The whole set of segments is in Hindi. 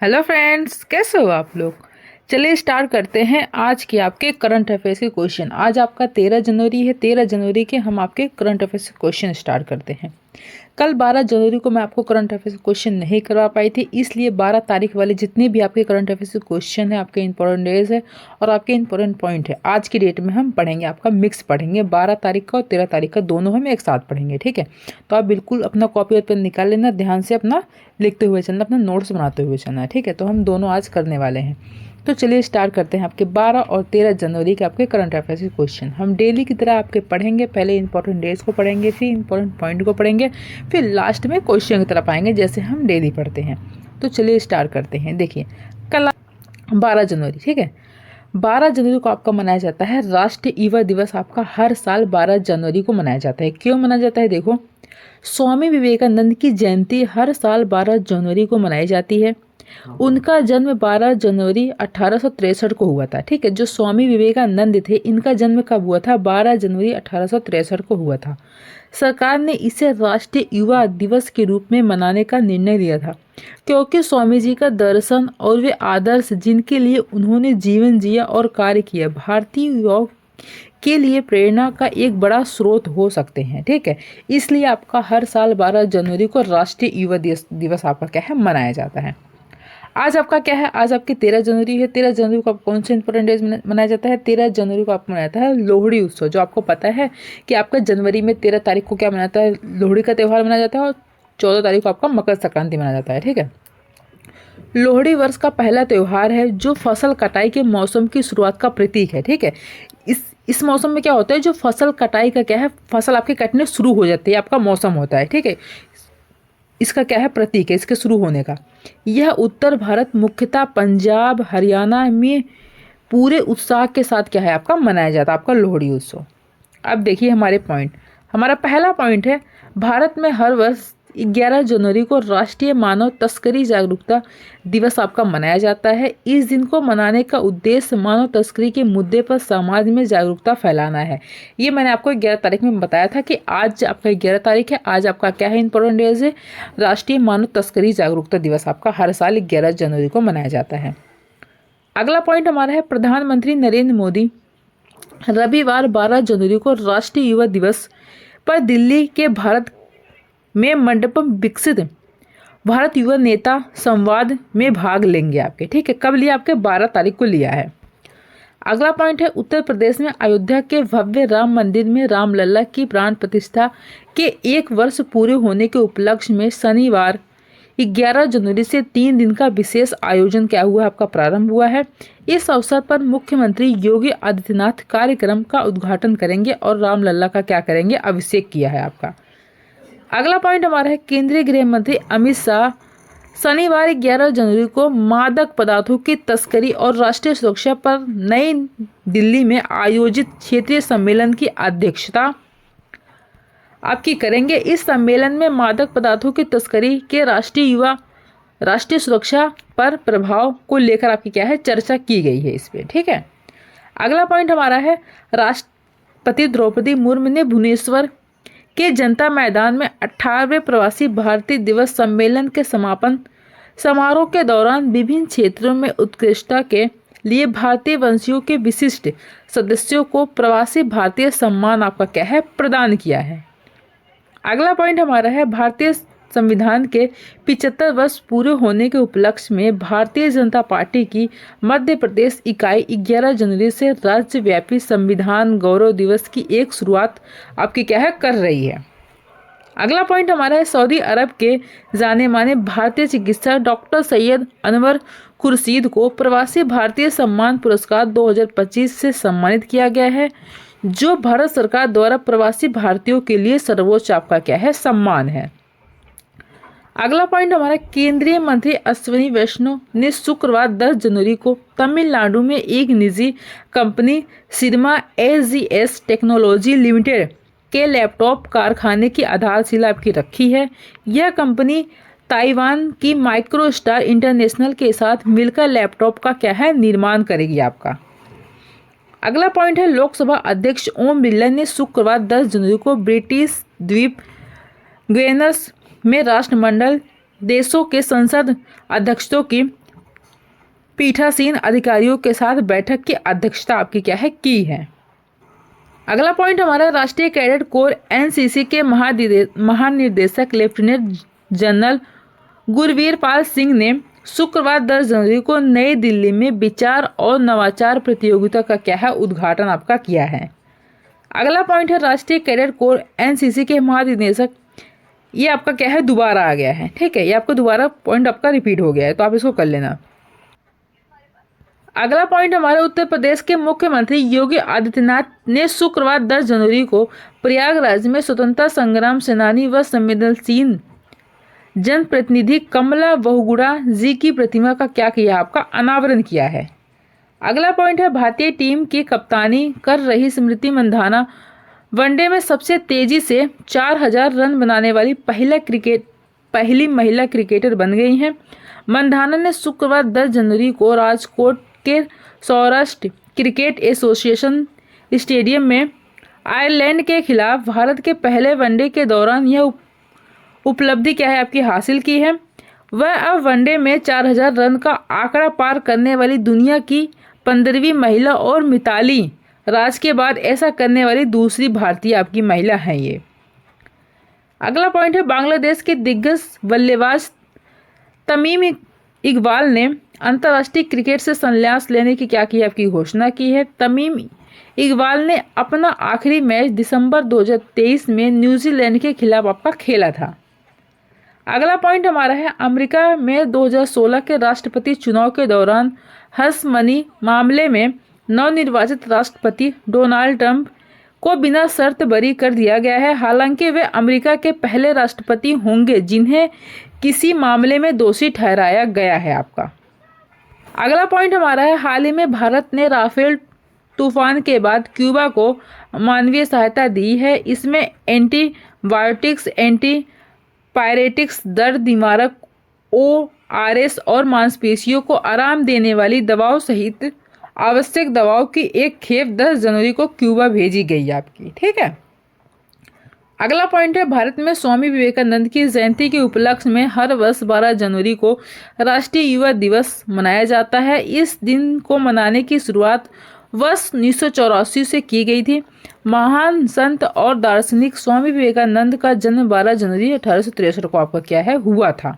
हेलो फ्रेंड्स, कैसे हो आप लोग। चलिए स्टार्ट करते हैं आज के आपके करंट अफेयर्स के क्वेश्चन। आज आपका 13 जनवरी है। 13 जनवरी के हम आपके करंट अफेयर्स के क्वेश्चन स्टार्ट करते हैं। कल 12 जनवरी को मैं आपको करंट अफेयर्स के क्वेश्चन नहीं करवा पाई थी, इसलिए 12 तारीख वाले जितने भी आपके करंट अफेयर्स के क्वेश्चन है, आपके इंपॉर्टेंट डेज है और आपके इंपॉर्टेंट पॉइंट है, आज की डेट में हम पढ़ेंगे। आपका मिक्स पढ़ेंगे, 12 तारीख का और 13 तारीख का दोनों हम एक साथ पढ़ेंगे। ठीक है, तो आप बिल्कुल अपना कॉपी और पेन निकाल लेना, ध्यान से अपना लिखते हुए चलना, अपना नोट्स बनाते हुए चलना है। ठीक है, तो हम दोनों आज करने वाले हैं। तो चलिए स्टार्ट करते हैं आपके 12 और 13 जनवरी के आपके करंट अफेयर्स के क्वेश्चन। हम डेली की तरह आपके पढ़ेंगे, पहले इंपॉर्टेंट डेज को पढ़ेंगे, फिर इंपॉर्टेंट पॉइंट को पढ़ेंगे, फिर लास्ट में क्वेश्चन की तरफ आएंगे जैसे हम डेली पढ़ते हैं। तो चलिए स्टार्ट करते हैं। देखिए, कल 12 जनवरी, ठीक है, 12 जनवरी को आपका मनाया जाता है राष्ट्रीय युवा दिवस। आपका हर साल 12 जनवरी को मनाया जाता है। क्यों मनाया जाता है? देखो, स्वामी विवेकानंद की जयंती हर साल 12 जनवरी को मनाई जाती है। उनका जन्म 12 जनवरी 1863 को हुआ था। ठीक है, जो स्वामी विवेकानंद थे, इनका जन्म कब हुआ था? 12 जनवरी 1863 को हुआ था। सरकार ने इसे राष्ट्रीय युवा दिवस के रूप में मनाने का निर्णय लिया था, क्योंकि स्वामी जी का दर्शन और वे आदर्श जिनके लिए उन्होंने जीवन जिया और कार्य किया, भारतीय युवाओं के लिए प्रेरणा का एक बड़ा स्रोत हो सकते हैं। ठीक है, इसलिए आपका हर साल 12 जनवरी को राष्ट्रीय युवा दिवस आपका क्या है, मनाया जाता है। आज आपका क्या है? आज आपकी 13 जनवरी है। 13 जनवरी को आप कौन से इंपॉर्टेंट डेज मनाया जाता है? 13 जनवरी को आपको मनाया जाता है लोहड़ी उत्सव। जो आपको पता है कि आपका जनवरी में 13 तारीख को क्या मनाता है? लोहड़ी का त्यौहार मनाया जाता है और 14 तारीख को आपका मकर संक्रांति मनाया जाता है। ठीक है, लोहड़ी वर्ष का पहला त्यौहार है जो फसल कटाई के मौसम की शुरुआत का प्रतीक है। ठीक है, इस मौसम में क्या होता है? जो फसल कटाई का क्या है, फसल आपके कटने शुरू हो जाती है, आपका मौसम होता है। ठीक है, इसका क्या है, प्रतीक है इसके शुरू होने का। यह उत्तर भारत, मुख्यतः पंजाब हरियाणा में पूरे उत्साह के साथ क्या है, आपका मनाया जाता है, आपका लोहड़ी उत्सव। अब देखिए हमारे पॉइंट। हमारा पहला पॉइंट है, भारत में हर वर्ष 11 जनवरी को राष्ट्रीय मानव तस्करी जागरूकता दिवस आपका मनाया जाता है। इस दिन को मनाने का उद्देश्य मानव तस्करी के मुद्दे पर समाज में जागरूकता फैलाना है। ये मैंने आपको 11 तारीख में बताया था कि आज आपका 11 तारीख है। आज आपका क्या है, इंपॉर्टेंट डेज है, राष्ट्रीय मानव तस्करी जागरूकता दिवस आपका हर साल 11 जनवरी को मनाया जाता है। अगला पॉइंट हमारा है, प्रधानमंत्री नरेंद्र मोदी रविवार 12 जनवरी को राष्ट्रीय युवा दिवस पर दिल्ली के भारत में मंडपम विकसित भारत युवा नेता संवाद में भाग लेंगे आपके। ठीक है, कब लिया? आपके 12 तारीख को लिया है। अगला पॉइंट है, उत्तर प्रदेश में अयोध्या के भव्य राम मंदिर में रामलला की प्राण प्रतिष्ठा के 1 वर्ष पूरे होने के उपलक्ष्य में शनिवार 11 जनवरी से 3 दिन का विशेष आयोजन क्या हुआ, आपका प्रारंभ हुआ है। इस अवसर पर मुख्यमंत्री योगी आदित्यनाथ कार्यक्रम का उद्घाटन करेंगे और रामलला का क्या करेंगे, अभिषेक किया है आपका। अगला पॉइंट हमारा है, केंद्रीय गृह मंत्री अमित शाह शनिवार 11 जनवरी को मादक पदार्थों की तस्करी और राष्ट्रीय सुरक्षा पर नई दिल्ली में आयोजित क्षेत्रीय सम्मेलन की अध्यक्षता आपकी करेंगे। इस सम्मेलन में मादक पदार्थों की तस्करी के राष्ट्रीय सुरक्षा पर प्रभाव को लेकर आपकी क्या है, चर्चा की गई है इस पे। ठीक है, अगला पॉइंट हमारा है, राष्ट्रपति द्रौपदी मुर्मू ने भुवनेश्वर के जनता मैदान में 18वें प्रवासी भारतीय दिवस सम्मेलन के समापन समारोह के दौरान विभिन्न क्षेत्रों में उत्कृष्टता के लिए भारतीय वंशियों के विशिष्ट सदस्यों को प्रवासी भारतीय सम्मान आपका क्या है, प्रदान किया है। अगला पॉइंट हमारा है, भारतीय संविधान के 75 वर्ष पूरे होने के उपलक्ष्य में भारतीय जनता पार्टी की मध्य प्रदेश इकाई 11 जनवरी से राज्यव्यापी संविधान गौरव दिवस की एक शुरुआत आपकी क्या है, कर रही है। अगला पॉइंट हमारा है, सऊदी अरब के जाने माने भारतीय चिकित्सक डॉक्टर सैयद अनवर खुर्शीद को प्रवासी भारतीय सम्मान पुरस्कार 2025 से सम्मानित किया गया है, जो भारत सरकार द्वारा प्रवासी भारतीयों के लिए सर्वोच्च आपका क्या है, सम्मान है। अगला पॉइंट हमारा, केंद्रीय मंत्री अश्विनी वैष्णव ने शुक्रवार 10 जनवरी को तमिलनाडु में एक निजी कंपनी सिरमा एसजीएस टेक्नोलॉजी लिमिटेड के लैपटॉप कारखाने की आधारशिला आपकी रखी है। यह कंपनी ताइवान की माइक्रोस्टार इंटरनेशनल के साथ मिलकर लैपटॉप का क्या है, निर्माण करेगी आपका। अगला पॉइंट है, लोकसभा अध्यक्ष ओम बिरला ने शुक्रवार 10 जनवरी को ब्रिटिश द्वीप ग्वेनस में राष्ट्रमंडल देशों के संसद अध्यक्षों की पीठासीन अधिकारियों के साथ बैठक की अध्यक्षता आपकी क्या है की है। अगला पॉइंट हमारा राष्ट्रीय कैडेट कोर एनसीसी के महानिदेशक लेफ्टिनेंट जनरल गुरवीर पाल सिंह ने शुक्रवार 10 जनवरी को नई दिल्ली में विचार और नवाचार प्रतियोगिता का क्या है उद्घाटन आपका किया है। अगला पॉइंट है राष्ट्रीय कैडेट कोर एनसीसी के महानिदेशक, ये आपका क्या है दोबारा आ गया है, ठीक है, ये आपका दोबारा पॉइंट आपका रिपीट हो गया है, तो आप इसको कर लेना। अगला पॉइंट हमारे उत्तर प्रदेश के मुख्यमंत्री योगी आदित्यनाथ ने शुक्रवार 10 जनवरी को प्रयागराज में स्वतंत्रता संग्राम सेनानी व संवेदनशील जनप्रतिनिधि कमला बहुगुणा जी की प्रतिमा का क्या किया, आपका अनावरण किया है। अगला पॉइंट है भारतीय टीम की कप्तानी कर रही स्मृति मंधाना वनडे में सबसे तेजी से 4000 रन बनाने वाली पहली महिला क्रिकेटर बन गई हैं। मंधाना ने शुक्रवार 10 जनवरी को राजकोट के सौराष्ट्र क्रिकेट एसोसिएशन स्टेडियम में आयरलैंड के खिलाफ भारत के पहले वनडे के दौरान यह उपलब्धि क्या है आपकी हासिल की है। वह अब वनडे में 4000 रन का आंकड़ा पार करने वाली दुनिया की 15वीं महिला और मिताली राज के बाद ऐसा करने वाली दूसरी भारतीय आपकी महिला है ये। अगला पॉइंट है बांग्लादेश के दिग्गज बल्लेबाज तमीम इकबाल ने अंतर्राष्ट्रीय क्रिकेट से संन्यास लेने की क्या की आपकी घोषणा की है। तमीम इकबाल ने अपना आखिरी मैच दिसंबर 2023 में न्यूजीलैंड के खिलाफ आपका खेला था। अगला पॉइंट हमारा है अमेरिका में 2016 के राष्ट्रपति चुनाव के दौरान हर्ष मनी मामले में नवनिर्वाचित राष्ट्रपति डोनाल्ड ट्रंप को बिना शर्त बरी कर दिया गया है। हालांकि वे अमेरिका के पहले राष्ट्रपति होंगे जिन्हें किसी मामले में दोषी ठहराया गया है आपका। अगला पॉइंट हमारा है हाल ही में भारत ने राफेल तूफान के बाद क्यूबा को मानवीय सहायता दी है। इसमें एंटीबायोटिक्स, एंटीपायरेटिक्स, दर्द निवारक, ORS और मांसपेशियों को आराम देने वाली दवाओं सहित आवश्यक दवाओं की एक खेप 10 जनवरी को क्यूबा भेजी गई आपकी, ठीक है। अगला पॉइंट है भारत में स्वामी विवेकानंद की जयंती के उपलक्ष्य में हर वर्ष 12 जनवरी को राष्ट्रीय युवा दिवस मनाया जाता है। इस दिन को मनाने की शुरुआत वर्ष 1984 से की गई थी। महान संत और दार्शनिक स्वामी विवेकानंद का जन्म 12 जनवरी 1863 को आपका क्या है हुआ था।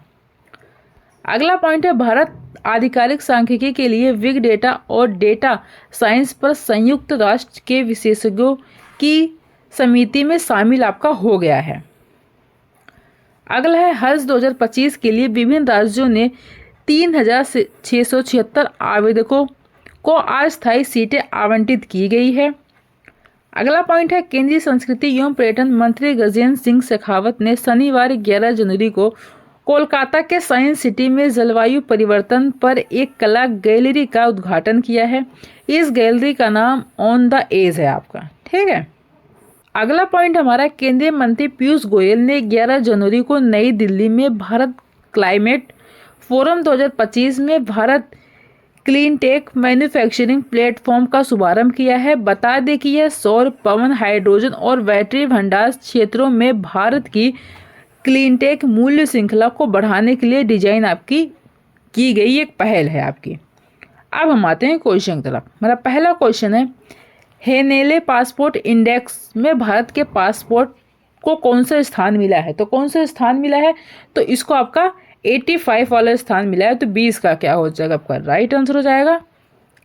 अगला पॉइंट है भारत आधिकारिक सांख्यिकी के लिए बिग डेटा और डेटा साइंस पर संयुक्त राष्ट्र के विशेषज्ञों की समिति में शामिल आपका हो गया है। अगला है हज 2025 के लिए विभिन्न राज्यों ने 3676 आवेदकों को अस्थायी सीटें आवंटित की गई है। अगला पॉइंट है केंद्रीय संस्कृति एवं पर्यटन मंत्री गजेंद्र सिंह शेखावत ने शनिवार 11 जनवरी को कोलकाता के साइंस सिटी में जलवायु परिवर्तन पर एक कला गैलरी का उद्घाटन किया है। इस गैलरी का नाम ऑन द एज है आपका, ठीक है। अगला पॉइंट हमारा केंद्रीय मंत्री पीयूष गोयल ने 11 जनवरी को नई दिल्ली में भारत क्लाइमेट फोरम 2025 में Bharat clean tech manufacturing platform का शुभारंभ किया है। बता दें कि यह सौर, पवन, हाइड्रोजन और बैटरी भंडार क्षेत्रों में भारत की क्लीन टेक मूल्य श्रृंखला को बढ़ाने के लिए डिजाइन आपकी की गई एक पहल है आपकी। अब हम आते हैं क्वेश्चन की तरफ। मेरा पहला क्वेश्चन है हेनेले पासपोर्ट इंडेक्स में भारत के पासपोर्ट को कौन सा स्थान मिला है। तो कौन सा स्थान मिला है, तो इसको आपका 85 वाला स्थान मिला है। तो 20 का क्या हो जाएगा आपका राइट आंसर हो जाएगा।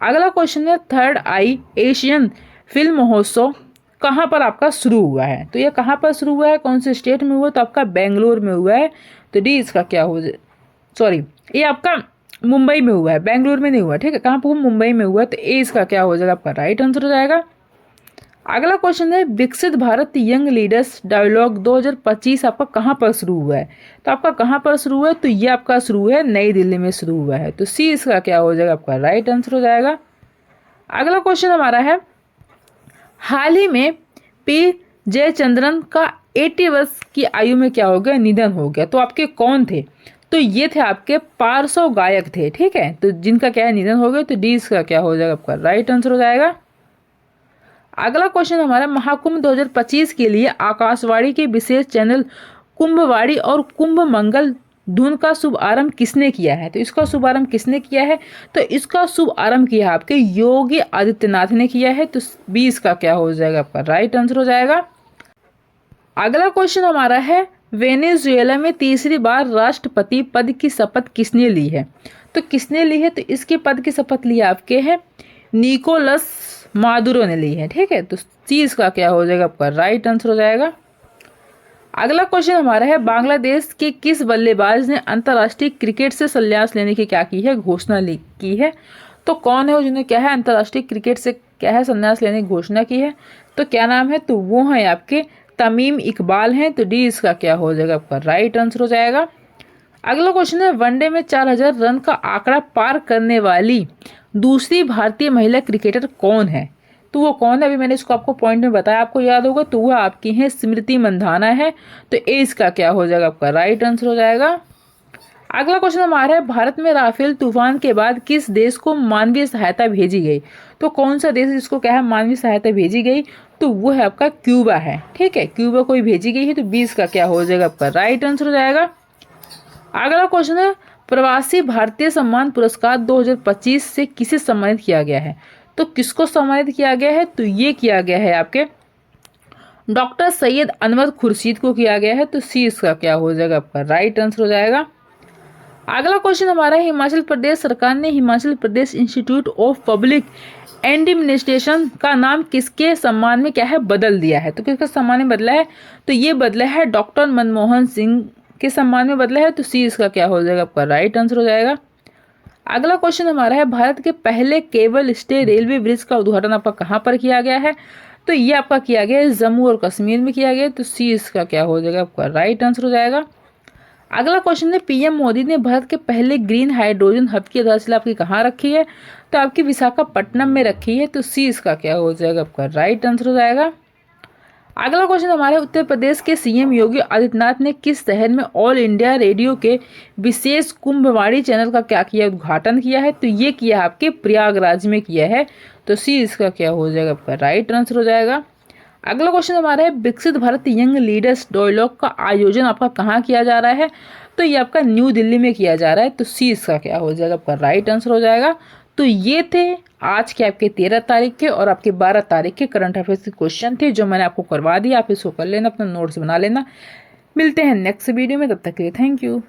अगला क्वेश्चन है थर्ड आई एशियन फिल्म महोत्सव कहाँ पर आपका शुरू हुआ है। तो ये कहाँ पर शुरू हुआ है, कौन से स्टेट में हुआ, तो आपका बेंगलोर में हुआ है। तो डी इसका क्या हो ये आपका मुंबई में हुआ है, बेंगलोर में नहीं हुआ, ठीक है। कहाँ पर मुंबई में हुआ, तो ए इसका क्या हो जाएगा आपका राइट आंसर हो जाएगा। अगला क्वेश्चन है विकसित भारत यंग लीडर्स डायलॉग 2025 आपका कहाँ पर शुरू हुआ है। तो आपका कहाँ पर शुरू हुआ है, तो ये आपका शुरू है नई दिल्ली में शुरू हुआ है। तो सी इसका क्या हो जाएगा आपका राइट आंसर हो जाएगा। अगला क्वेश्चन हमारा है हाल ही में पी जयचंद्रन का 80 वर्ष की आयु में क्या हो गया, निधन हो गया। तो आपके कौन थे, तो ये थे आपके पार्श्व गायक थे, ठीक है। तो जिनका क्या है निधन हो गया, तो डी इसका क्या हो जाएगा आपका राइट आंसर हो जाएगा। अगला क्वेश्चन हमारा महाकुंभ 2025 के लिए आकाशवाणी के विशेष चैनल कुंभवाणी और कुंभ मंगल धुन का शुभारंभ किसने किया है? तो इसका शुभारंभ किसने किया है? तो इसका शुभारंभ किया है आपके योगी आदित्यनाथ ने किया है। तो 20 का क्या हो जाएगा आपका राइट आंसर हो जाएगा। अगला क्वेश्चन हमारा है, वेनेजुएला में तीसरी बार राष्ट्रपति पद की शपथ किसने ली है? तो किसने ली है? तो इसके पद की शपथ ली आपके हैं निकोलस मादुरो ने ली है। ठीक है, तो 30 का क्या हो जाएगा आपका राइट आंसर हो जाएगा। अगला क्वेश्चन हमारा है, बांग्लादेश के किस बल्लेबाज ने अंतर्राष्ट्रीय क्रिकेट से संन्यास लेने की क्या की है? घोषणा की है। तो कौन है वो जिन्होंने क्या है अंतर्राष्ट्रीय क्रिकेट से क्या है संन्यास लेने की घोषणा की है? तो क्या नाम है? तो वो है आपके तमीम इकबाल हैं। तो डी इसका क्या हो जाएगा आपका राइट आंसर हो जाएगा। अगला क्वेश्चन है, वनडे में 4000 रन का आंकड़ा पार करने वाली दूसरी भारतीय महिला क्रिकेटर कौन है? तो वो कौन है? अभी मैंने इसको आपको पॉइंट में बताया, आपको याद होगा। तो वह आपकी है स्मृति मंधाना है। तो ए इसका क्या हो जाएगा आपका राइट आंसर हो जाएगा। अगला क्वेश्चन हमारा है, भारत में राफेल तूफान के बाद किस देश को मानवीय सहायता भेजी गई? तो कौन सा देश जिसको क्या है मानवीय सहायता भेजी गई? तो वो है आपका क्यूबा है। ठीक है, क्यूबा को ही भेजी गई है। तो 20 का क्या हो जाएगा आपका राइट आंसर हो जाएगा। अगला क्वेश्चन है, प्रवासी भारतीय सम्मान पुरस्कार 2025 से किसे सम्मानित किया गया है? तो किसको सम्मानित किया गया है? तो ये किया गया है आपके डॉक्टर सैयद अनवर खुर्शीद को किया गया है। तो सी इसका क्या हो जाएगा आपका राइट आंसर हो जाएगा। अगला क्वेश्चन हमारा है, हिमाचल प्रदेश सरकार ने Himachal Pradesh institute of public administration का नाम किसके सम्मान में क्या है बदल दिया है? तो किसका सम्मान में बदला है? तो ये बदला है डॉक्टर मनमोहन सिंह के सम्मान में बदला है। तो सी इसका क्या हो जाएगा आपका राइट आंसर हो जाएगा। अगला क्वेश्चन हमारा है, भारत के पहले केबल स्टे रेलवे ब्रिज का उद्घाटन आपका कहाँ पर किया गया है? तो ये आपका किया गया है जम्मू और कश्मीर में किया गया है। तो सी इसका क्या हो जाएगा आपका राइट आंसर हो जाएगा। अगला क्वेश्चन है, पीएम मोदी ने भारत के पहले ग्रीन हाइड्रोजन हब की आधारशिला आपकी कहाँ रखी है? तो आपकी विशाखापट्टनम में रखी है। तो सी इसका क्या हो जाएगा आपका राइट आंसर हो जाएगा। अगला क्वेश्चन हमारे, उत्तर प्रदेश के सीएम योगी आदित्यनाथ ने किस शहर में ऑल इंडिया रेडियो के विशेष कुंभवाणी चैनल का क्या किया उद्घाटन किया है? तो ये किया है आपके प्रयागराज में किया है। तो सी इसका क्या हो जाएगा आपका राइट आंसर हो जाएगा। अगला क्वेश्चन हमारा है, विकसित भारत यंग लीडर्स डायलॉग का आयोजन आपका कहाँ किया जा रहा है? तो ये आपका न्यू दिल्ली में किया जा रहा है। तो सी इसका क्या हो जाएगा आपका राइट आंसर हो जाएगा। तो ये थे आज के आपके 13 तारीख के और आपके 12 तारीख के करंट अफेयर्स के क्वेश्चन थे जो मैंने आपको करवा दिया। आप इसको कर लेना, अपना नोट्स बना लेना। मिलते हैं नेक्स्ट वीडियो में, तब तक के लिए थैंक यू।